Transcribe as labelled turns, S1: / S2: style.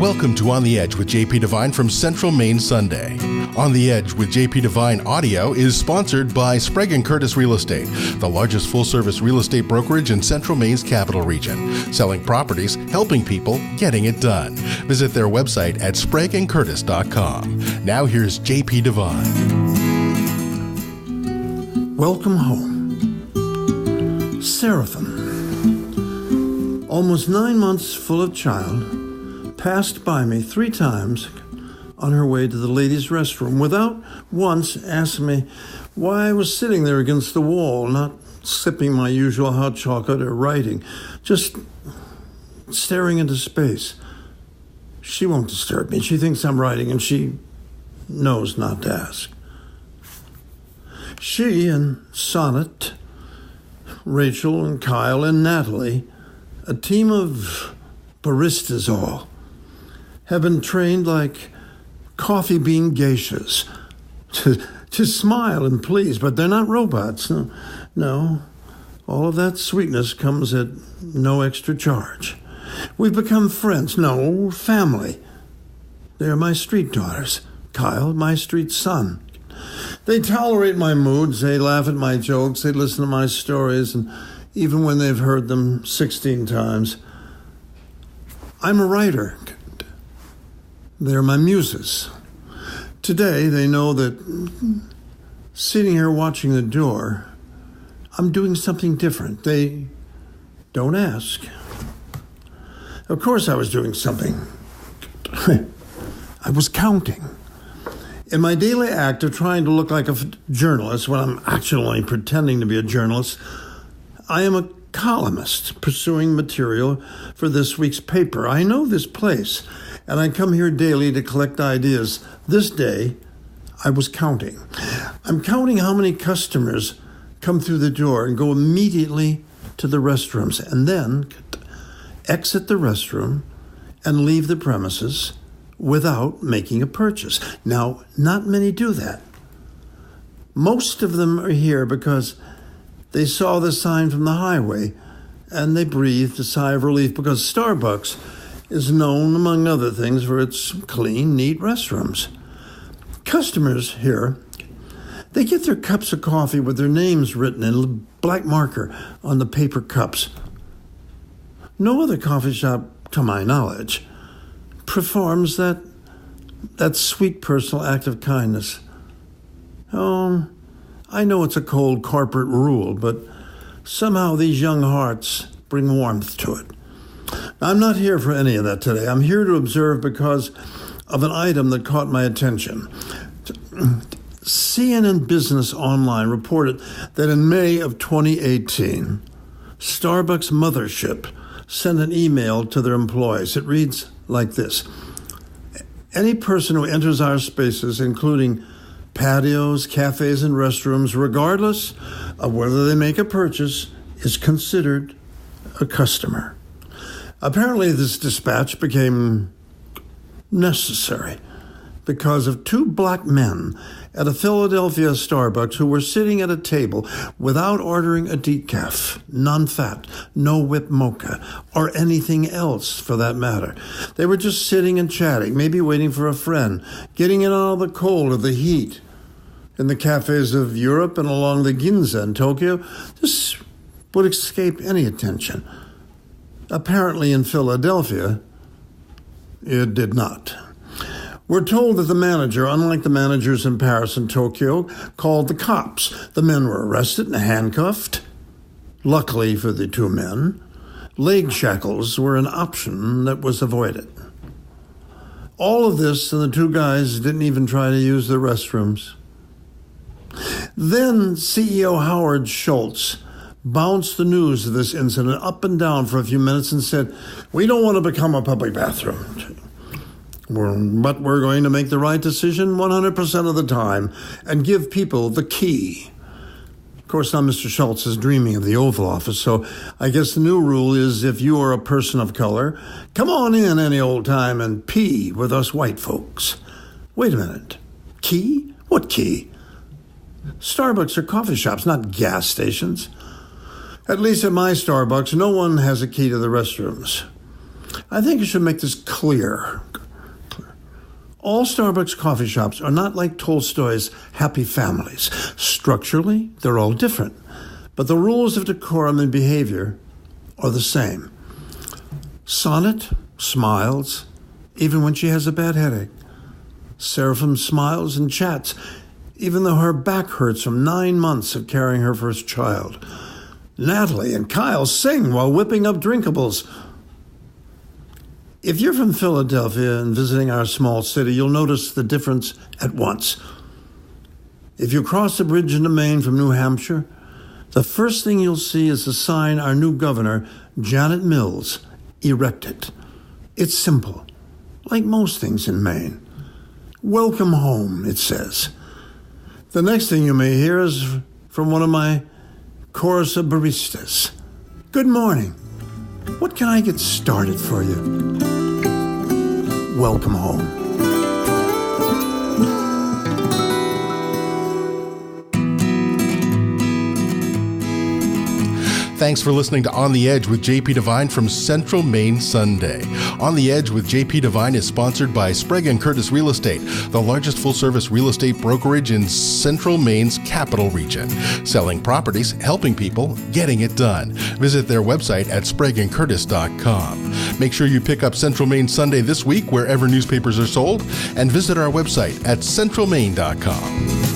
S1: Welcome to On the Edge with JP Devine from Central Maine Sunday. On the Edge with JP Devine audio is sponsored by Sprague & Curtis Real Estate, the largest full-service real estate brokerage in Central Maine's capital region. Selling properties, helping people, getting it done. Visit their website at spragueandcurtis.com. Now here's JP Devine.
S2: Welcome home. Seraphim, almost 9 months full of child, passed by me 3 times on her way to the ladies' restroom without once asking me why I was sitting there against the wall, not sipping my usual hot chocolate or writing, just staring into space. She won't disturb me. She thinks I'm writing, and she knows not to ask. She and Sonnet, Rachel and Kyle and Natalie, a team of baristas all, have been trained like coffee bean geishas to smile and please, but they're not robots. No, all of that sweetness comes at no extra charge. We've become friends, no, family. They are my street daughters. Kyle, my street son. They tolerate my moods, they laugh at my jokes, they listen to my stories, and even when they've heard them 16 times. I'm a writer. They're my muses. Today, they know that sitting here watching the door, I'm doing something different. They don't ask. Of course I was doing something. I was counting. In my daily act of trying to look like a journalist when I'm actually only pretending to be a journalist, I am a columnist pursuing material for this week's paper. I know this place, and I come here daily to collect ideas. This day, I was counting. I'm counting how many customers come through the door and go immediately to the restrooms and then exit the restroom and leave the premises without making a purchase. Now, not many do that. Most of them are here because they saw the sign from the highway and they breathed a sigh of relief because Starbucks is known, among other things, for its clean, neat restrooms. Customers here, they get their cups of coffee with their names written in black marker on the paper cups. No other coffee shop, to my knowledge, performs that sweet personal act of kindness. Oh, I know it's a cold corporate rule, but somehow these young hearts bring warmth to it. I'm not here for any of that today. I'm here to observe because of an item that caught my attention. CNN Business Online reported that in May of 2018, Starbucks mothership sent an email to their employees. It reads like this: any person who enters our spaces, including patios, cafes, and restrooms, regardless of whether they make a purchase, is considered a customer. Apparently, this dispatch became necessary because of 2 black men at a Philadelphia Starbucks who were sitting at a table without ordering a decaf, non-fat, no whip mocha, or anything else for that matter. They were just sitting and chatting, maybe waiting for a friend, getting in out of the cold or the heat. In the cafes of Europe and along the Ginza in Tokyo, this would escape any attention. Apparently in Philadelphia, it did not. We're told that the manager, unlike the managers in Paris and Tokyo, called the cops. The men were arrested and handcuffed. Luckily for the 2 men, leg shackles were an option that was avoided. All of this, and the 2 guys didn't even try to use the restrooms. Then CEO Howard Schultz bounced the news of this incident up and down for a few minutes and said, "We don't want to become a public bathroom. But we're going to make the right decision 100% of the time and give people the key." Of course, now Mr. Schultz is dreaming of the Oval Office, so I guess the new rule is if you are a person of color, come on in any old time and pee with us white folks. Wait a minute. Key? What key? Starbucks are coffee shops, not gas stations. At least at my Starbucks, no one has a key to the restrooms. I think you should make this clear. All Starbucks coffee shops are not like Tolstoy's Happy Families. Structurally, they're all different, but the rules of decorum and behavior are the same. Sonnet smiles even when she has a bad headache. Seraphim smiles and chats even though her back hurts from 9 months of carrying her first child. Natalie and Kyle sing while whipping up drinkables. If you're from Philadelphia and visiting our small city, you'll notice the difference at once. If you cross the bridge into Maine from New Hampshire, the first thing you'll see is a sign our new governor, Janet Mills, erected. It's simple, like most things in Maine. Welcome home, it says. The next thing you may hear is from one of my chorus of baristas. Good morning. What can I get started for you? Welcome home.
S1: Thanks for listening to On the Edge with JP Devine from Central Maine Sunday. On the Edge with JP Devine is sponsored by Sprague & Curtis Real Estate, the largest full-service real estate brokerage in Central Maine's capital region. Selling properties, helping people, getting it done. Visit their website at spragueandcurtis.com. Make sure you pick up Central Maine Sunday this week wherever newspapers are sold, and visit our website at centralmaine.com.